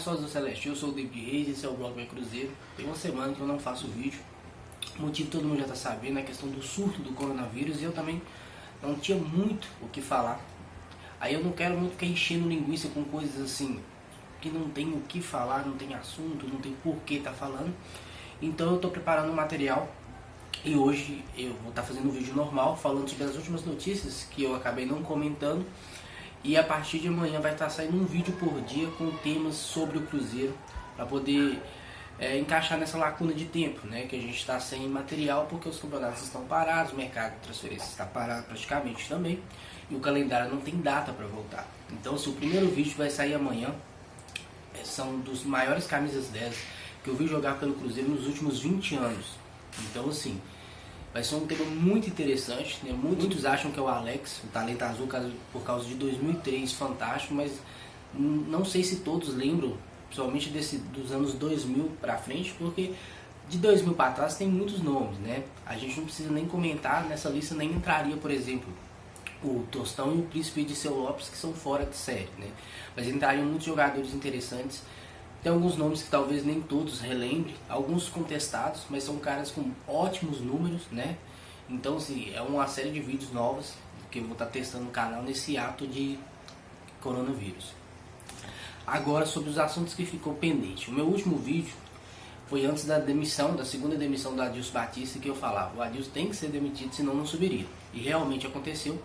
Sócio do Celeste, eu sou o David Reis, esse é o blog Meu Cruzeiro. Tem uma semana que eu não faço vídeo. O motivo todo mundo já está sabendo, é a questão do surto do coronavírus, e eu também não tinha muito o que falar. Aí eu não quero muito ficar enchendo linguiça com coisas assim, que não tem o que falar, não tem assunto, não tem porquê estar falando. Então eu estou preparando um material e hoje eu vou estar fazendo um vídeo normal, falando sobre as últimas notícias que eu acabei não comentando. E a partir de amanhã vai estar saindo um vídeo por dia com temas sobre o Cruzeiro, para poder encaixar nessa lacuna de tempo, né? Que a gente está sem material porque os campeonatos estão parados, o mercado de transferência está parado praticamente também, e o calendário não tem data para voltar. Então, se o primeiro vídeo vai sair amanhã, são dos maiores camisas 10 que eu vi jogar pelo Cruzeiro nos últimos 20 anos. Então, assim, vai ser um tema muito interessante, né? Muitos acham que é o Alex, o talento azul, por causa de 2003, fantástico, mas não sei se todos lembram, principalmente dos anos 2000 para frente, porque de 2000 para trás tem muitos nomes, né? A gente não precisa nem comentar, nessa lista nem entraria, por exemplo, o Tostão e o Príncipe Ediceu Lopes, que são fora de série, né? Mas entrariam muitos jogadores interessantes. Tem alguns nomes que talvez nem todos relembrem, alguns contestados, mas são caras com ótimos números, né? Então, assim, é uma série de vídeos novos que eu vou estar testando no canal nesse ato de coronavírus. Agora, sobre os assuntos que ficou pendente. O meu último vídeo foi antes da demissão, da segunda demissão do Adilson Batista, que eu falava, o Adilson tem que ser demitido, senão não subiria. E realmente aconteceu.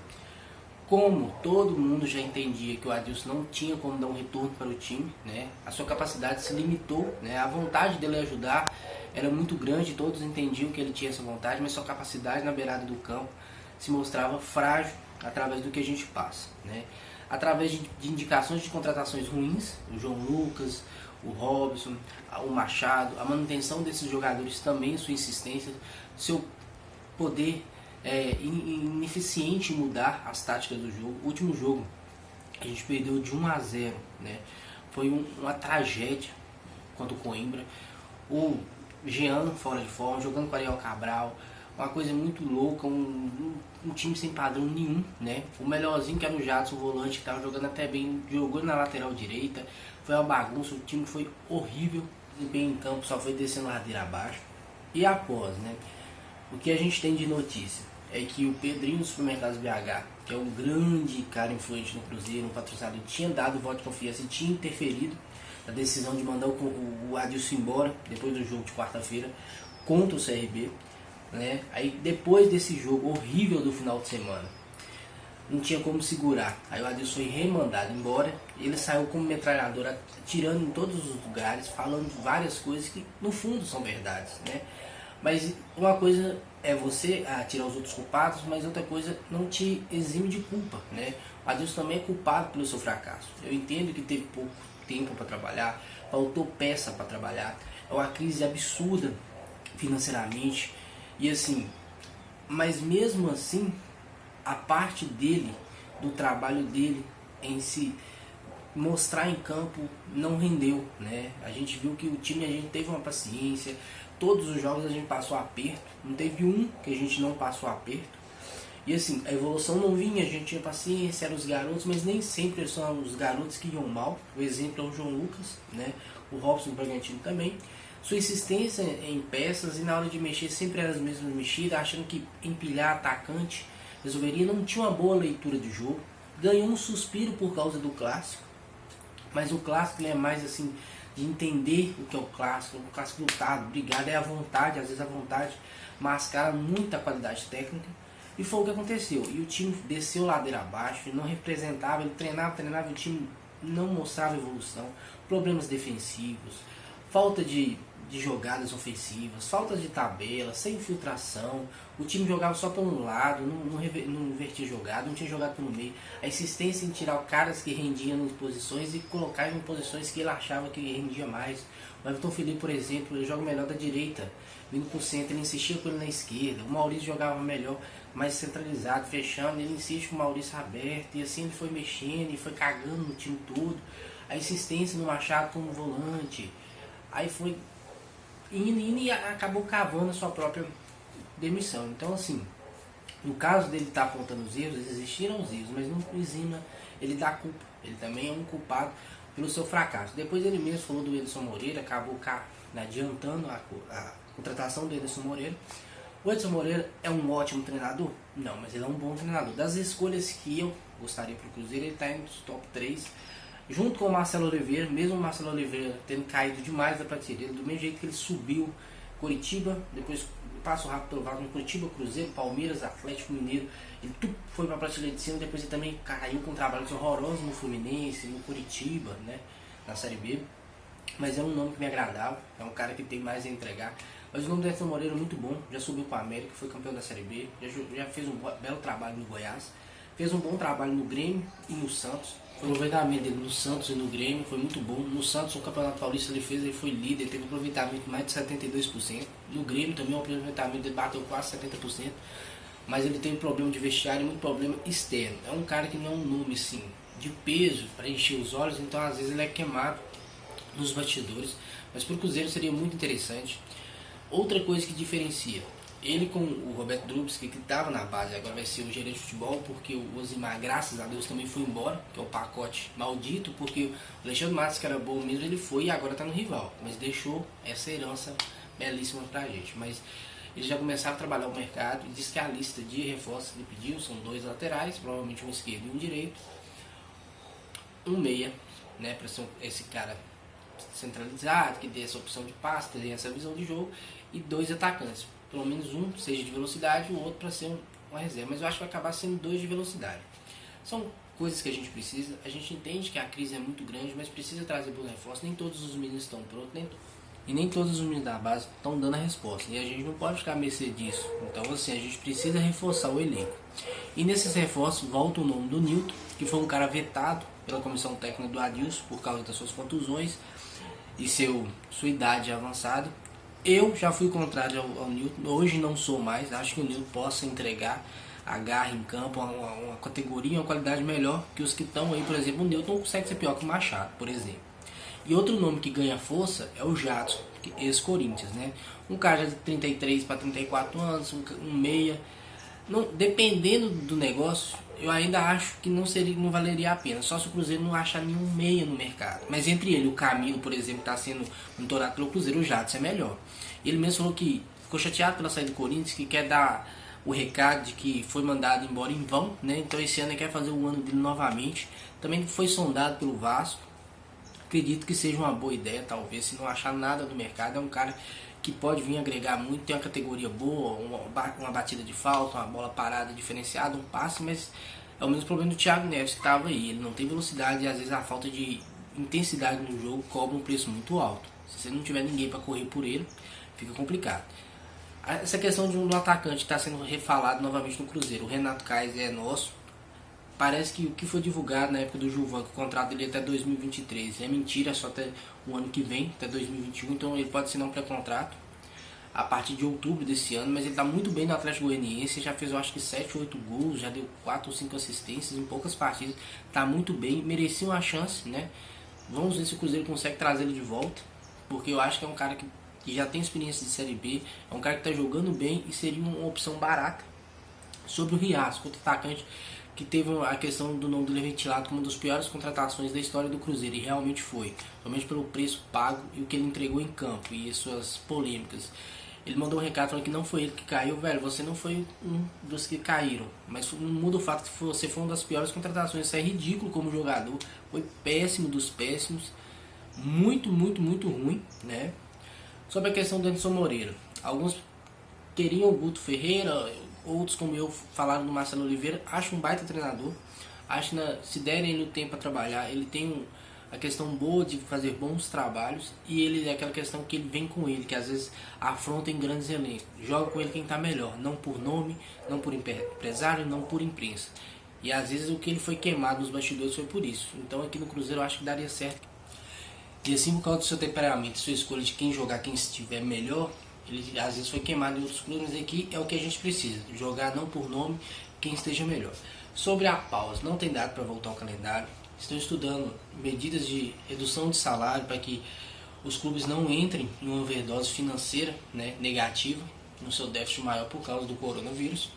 Como todo mundo já entendia que o Adilson não tinha como dar um retorno para o time, né? A sua capacidade se limitou, né? A vontade dele ajudar era muito grande, todos entendiam que ele tinha essa vontade, mas sua capacidade na beirada do campo se mostrava frágil através do que a gente passa, né? Através de indicações de contratações ruins, o João Lucas, o Robson, o Machado, a manutenção desses jogadores também, sua insistência, seu poder ineficiente em mudar as táticas do jogo. O último jogo a gente perdeu de 1-0, né? Foi uma tragédia contra o Coimbra. O Jean fora de forma, jogando com o Ariel Cabral, uma coisa muito louca, um time sem padrão nenhum, né? O melhorzinho que era o Jadson, o volante, que estava jogando até bem, jogou na lateral direita, foi uma bagunça, o time foi horrível, o desempenho em campo só foi descendo ladeira abaixo. E após, né? O que a gente tem de notícia é que o Pedrinho dos Supermercados BH, que é um grande cara influente no Cruzeiro, um patrocinador, tinha dado voto de confiança e tinha interferido na decisão de mandar o Adilson embora depois do jogo de quarta-feira contra o CRB, né? Aí depois desse jogo horrível do final de semana, não tinha como segurar. Aí o Adilson foi remandado embora. Ele saiu como metralhadora, atirando em todos os lugares, falando várias coisas que no fundo são verdades, né? Mas uma coisa é você tirar os outros culpados, mas outra coisa não te exime de culpa, né? O Adilson também é culpado pelo seu fracasso. Eu entendo que teve pouco tempo para trabalhar, faltou peça para trabalhar, é uma crise absurda financeiramente, e assim, mas mesmo assim, a parte dele, do trabalho dele em si, mostrar em campo não rendeu, né? A gente viu que o time, a gente teve uma paciência, todos os jogos a gente passou aperto, não teve um que a gente não passou aperto. E assim, a evolução não vinha, a gente tinha paciência, eram os garotos, mas nem sempre são os garotos que iam mal. O exemplo é o João Lucas, né? O Robson do Bragantino também. Sua insistência em peças, e na hora de mexer sempre eram as mesmas mexidas, achando que empilhar atacante resolveria, não tinha uma boa leitura de jogo. Ganhou um suspiro por causa do clássico, mas o clássico ele é mais assim, de entender o que é o clássico lutado, brigado, é a vontade, às vezes a vontade mascara muita qualidade técnica, e foi o que aconteceu. E o time desceu ladeira abaixo, ele não representava, ele treinava, o time não mostrava evolução, problemas defensivos, falta de jogadas ofensivas, falta de tabela, sem infiltração, o time jogava só por um lado, não invertia jogada, não tinha jogado pelo meio, a insistência em tirar caras que rendiam em posições e colocar em posições que ele achava que rendia mais. O Everton Felipe, por exemplo, ele joga melhor da direita, vindo para o centro, ele insistia com ele na esquerda, o Maurício jogava melhor, mais centralizado, fechando, ele insiste com o Maurício aberto, e assim ele foi mexendo e foi cagando no time todo, a insistência no Machado como volante, aí foi indo e acabou cavando a sua própria demissão. Então assim, no caso dele estar apontando os erros, existiram os erros, mas não exima ele da culpa, ele também é um culpado pelo seu fracasso. Depois ele mesmo falou do Edson Moreira, acabou adiantando a contratação do Edson Moreira. O Edson Moreira é um ótimo treinador? Não, mas ele é um bom treinador. Das escolhas que eu gostaria para o Cruzeiro, ele está entre os top 3, junto com o Marcelo Oliveira, mesmo o Marcelo Oliveira tendo caído demais da prateleira, do mesmo jeito que ele subiu Coritiba, depois passo rápido pelo Vasco, Curitiba, Cruzeiro, Palmeiras, Atlético Mineiro, ele foi para a prateleira de cima, depois ele também caiu com trabalhos horrorosos no Fluminense, no Curitiba, né, na Série B, mas é um nome que me agradava, é um cara que tem mais a entregar. Mas o nome do Edson Moreira é muito bom, já subiu com a América, foi campeão da Série B, já fez um belo trabalho no Goiás, fez um bom trabalho no Grêmio e no Santos. O aproveitamento dele no Santos e no Grêmio foi muito bom. No Santos, o Campeonato Paulista ele foi líder, teve um aproveitamento de mais de 72%. No Grêmio também o aproveitamento dele bateu quase 70%. Mas ele tem problema de vestiário e muito problema externo. É um cara que não é um nome assim, de peso para encher os olhos, então às vezes ele é queimado nos bastidores. Mas para o Cruzeiro seria muito interessante. Outra coisa que diferencia ele com o Roberto Drubsky, que estava na base, agora vai ser o gerente de futebol, porque o Osimar, graças a Deus, também foi embora, que é o pacote maldito, porque o Alexandre Matos, que era bom mesmo, ele foi e agora está no rival, mas deixou essa herança belíssima pra gente. Mas eles já começaram a trabalhar o mercado e diz que a lista de reforços que ele pediu são 2 laterais, provavelmente um esquerdo e um direito, um meia, né, para ser esse cara centralizado, que dê essa opção de passe, que dê essa visão de jogo, e 2 atacantes. Pelo menos um seja de velocidade e o outro para ser uma reserva, mas eu acho que vai acabar sendo 2 de velocidade. São coisas que a gente precisa, a gente entende que a crise é muito grande, mas precisa trazer bons reforços, nem todos os meninos estão prontos, e nem todos os meninos da base estão dando a resposta, e a gente não pode ficar à mercê disso. Então assim, a gente precisa reforçar o elenco. E nesses reforços volta o nome do Nilton, que foi um cara vetado pela comissão técnica do Adilson por causa das suas contusões e sua idade avançada. Eu já fui contrário ao Nilton, hoje não sou mais, acho que o Nilton possa entregar a garra em campo, uma categoria, uma qualidade melhor que os que estão aí. Por exemplo, o Nilton não consegue ser pior que o Machado, por exemplo. E outro nome que ganha força é o Jadson, ex-Corinthians, né? Um cara de 33 para 34 anos, um meia. Não, dependendo do negócio, eu ainda acho que não valeria a pena, só se o Cruzeiro não achar nenhum meia no mercado. Mas entre ele, o Camilo, por exemplo, está sendo monitorado pelo Cruzeiro, o Jadson é melhor. Ele mesmo falou que ficou chateado pela saída do Corinthians, que quer dar o recado de que foi mandado embora em vão, né? Então esse ano ele quer fazer o ano dele novamente. Também foi sondado pelo Vasco. Acredito que seja uma boa ideia, talvez, se não achar nada do mercado. É um cara que pode vir agregar muito, tem uma categoria boa, uma batida de falta, uma bola parada diferenciada, um passe, mas é o mesmo problema do Thiago Neves, que estava aí. Ele não tem velocidade e às vezes a falta de intensidade no jogo cobra um preço muito alto. Se você não tiver ninguém para correr por ele, fica complicado. Essa questão de um atacante que está sendo refalado novamente no Cruzeiro, o Renato Kaiser é nosso. Parece que o que foi divulgado na época do Gilvan, que o contrato dele é até 2023, é mentira, só até o ano que vem, até 2021, então ele pode assinar um pré-contrato a partir de outubro desse ano, mas ele está muito bem no Atlético Goianiense, já fez eu acho que 7 ou 8 gols, já deu 4 ou 5 assistências em poucas partidas, está muito bem, merecia uma chance, né? Vamos ver se o Cruzeiro consegue trazer ele de volta, porque eu acho que é um cara que já tem experiência de Série B, é um cara que está jogando bem e seria uma opção barata. Sobre o Riasco, outro atacante que teve a questão do nome dele ventilado como uma das piores contratações da história do Cruzeiro, e realmente foi, somente pelo preço pago e o que ele entregou em campo e suas polêmicas. Ele mandou um recado falando que não foi ele que caiu, velho, você não foi um dos que caíram, mas não muda o fato que você foi uma das piores contratações. Isso é ridículo como jogador, foi péssimo dos péssimos, muito, muito, muito ruim, né? Sobre a questão do Edson Moreira, alguns queriam o Guto Ferreira, outros como eu falaram do Marcelo Oliveira. Acho um baita treinador, acho que se derem ele o tempo para trabalhar, ele tem a questão boa de fazer bons trabalhos, e ele é aquela questão que ele vem com ele, que às vezes afronta em grandes elencos, joga com ele quem está melhor, não por nome, não por empresário, não por imprensa, e às vezes o que ele foi queimado nos bastidores foi por isso. Então aqui no Cruzeiro eu acho que daria certo, e assim por causa do seu temperamento, sua escolha de quem jogar, quem estiver melhor, ele às vezes foi queimado em outros clubes, mas aqui é o que a gente precisa, jogar não por nome, quem esteja melhor. Sobre a pausa, não tem data para voltar ao calendário, estão estudando medidas de redução de salário para que os clubes não entrem em uma overdose financeira, né, negativa, no seu déficit maior por causa do coronavírus.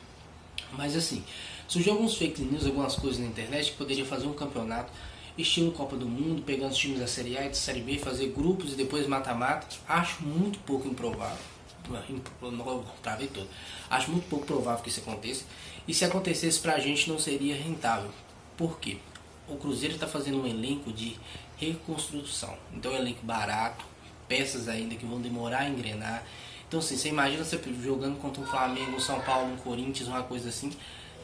Mas assim, surgiu alguns fake news, algumas coisas na internet que poderia fazer um campeonato. estilo Copa do Mundo, pegando os times da Série A e da Série B, fazer grupos e depois mata-mata, acho muito pouco improvável. Travei todo. Acho muito pouco provável que isso aconteça. E se acontecesse pra gente não seria rentável. Por quê? O Cruzeiro está fazendo um elenco de reconstrução. Então é um elenco barato, peças ainda que vão demorar a engrenar. Então assim, você imagina você jogando contra um Flamengo, um São Paulo, um Corinthians, uma coisa assim.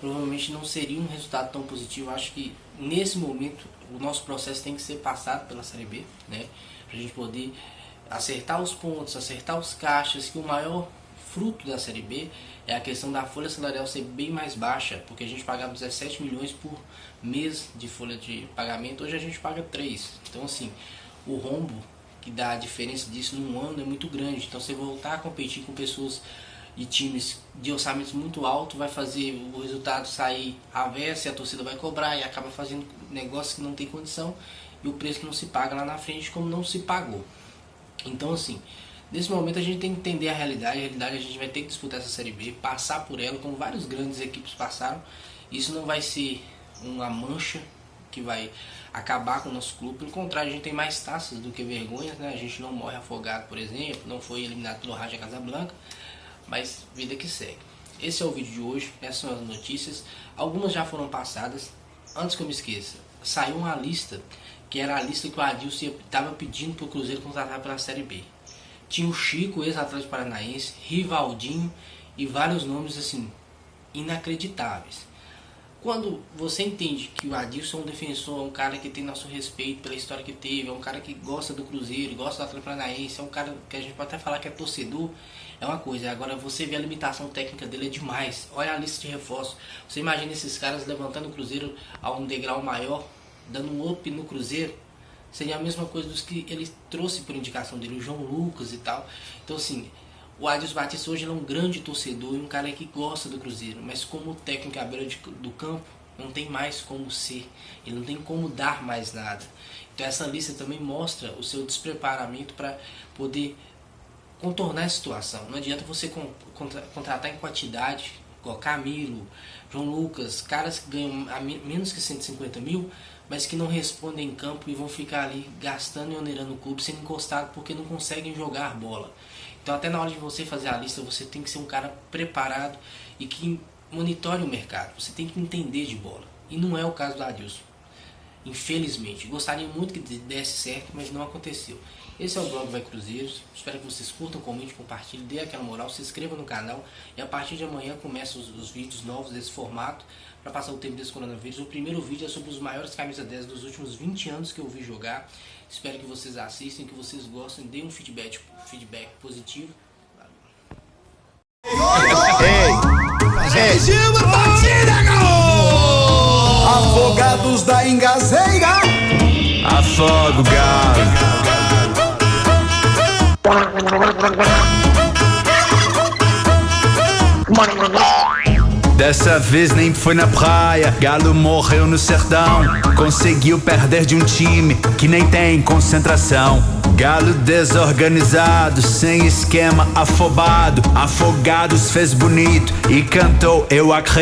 Provavelmente não seria um resultado tão positivo. Acho que nesse momento o nosso processo tem que ser passado pela Série B, né? Pra gente poder acertar os pontos, acertar os caixas, que o maior fruto da Série B é a questão da folha salarial ser bem mais baixa, porque a gente pagava 17 milhões por mês de folha de pagamento, hoje a gente paga 3. Então assim, o rombo que dá a diferença disso num ano é muito grande. Então você voltar a competir com pessoas e times de orçamentos muito alto vai fazer o resultado sair avessa e a torcida vai cobrar e acaba fazendo negócio que não tem condição e o preço que não se paga lá na frente como não se pagou. Então assim, nesse momento a gente tem que entender a realidade a gente vai ter que disputar essa Série B, passar por ela como várias grandes equipes passaram. Isso não vai ser uma mancha que vai acabar com o nosso clube, pelo contrário, a gente tem mais taças do que vergonhas, né? A gente não morre afogado, por exemplo, não foi eliminado pelo Raja Casablanca, mas vida que segue. Esse é o vídeo de hoje, essas são as notícias, algumas já foram passadas. Antes que eu me esqueça, saiu uma lista, que era a lista que o Adilson estava pedindo para o Cruzeiro contratar pela Série B. Tinha o Chico, ex-Atlético Paranaense, Rivaldinho e vários nomes assim, inacreditáveis. Quando você entende que o Adilson é um defensor, é um cara que tem nosso respeito pela história que teve, é um cara que gosta do Cruzeiro, gosta do Atlético Paranaense, é um cara que a gente pode até falar que é torcedor, é uma coisa. Agora você vê a limitação técnica dele é demais. Olha a lista de reforços. Você imagina esses caras levantando o Cruzeiro a um degrau maior, dando um up no Cruzeiro. Seria a mesma coisa dos que ele trouxe por indicação dele, o João Lucas e tal. Então assim, o Adilson Batista hoje é um grande torcedor e um cara que gosta do Cruzeiro, mas como técnico à beira do campo, não tem mais como ser, ele não tem como dar mais nada. Então essa lista também mostra o seu despreparamento para poder contornar a situação. Não adianta você contratar em quantidade, igual Camilo, João Lucas, caras que ganham menos que 150 mil, mas que não respondem em campo e vão ficar ali gastando e onerando o clube sendo encostado porque não conseguem jogar bola. Então até na hora de você fazer a lista, você tem que ser um cara preparado e que monitore o mercado. Você tem que entender de bola. E não é o caso do Adilson. Infelizmente. Gostaria muito que desse certo, mas não aconteceu. Esse é o blog Vai Cruzeiros. Espero que vocês curtam, comentem, compartilhem, dê aquela moral, se inscrevam no canal. E a partir de amanhã começam os vídeos novos desse formato para passar o tempo desse coronavírus. O primeiro vídeo é sobre os maiores camisa 10 dos últimos 20 anos que eu vi jogar. Espero que vocês assistam, que vocês gostem, deem um feedback positivo. Afogados da Engazeira, afoga o galo. Dessa vez nem foi na praia, Galo morreu no sertão. Conseguiu perder de um time que nem tem concentração. Galo desorganizado, sem esquema, afobado. Afogados fez bonito e cantou Eu Acredito.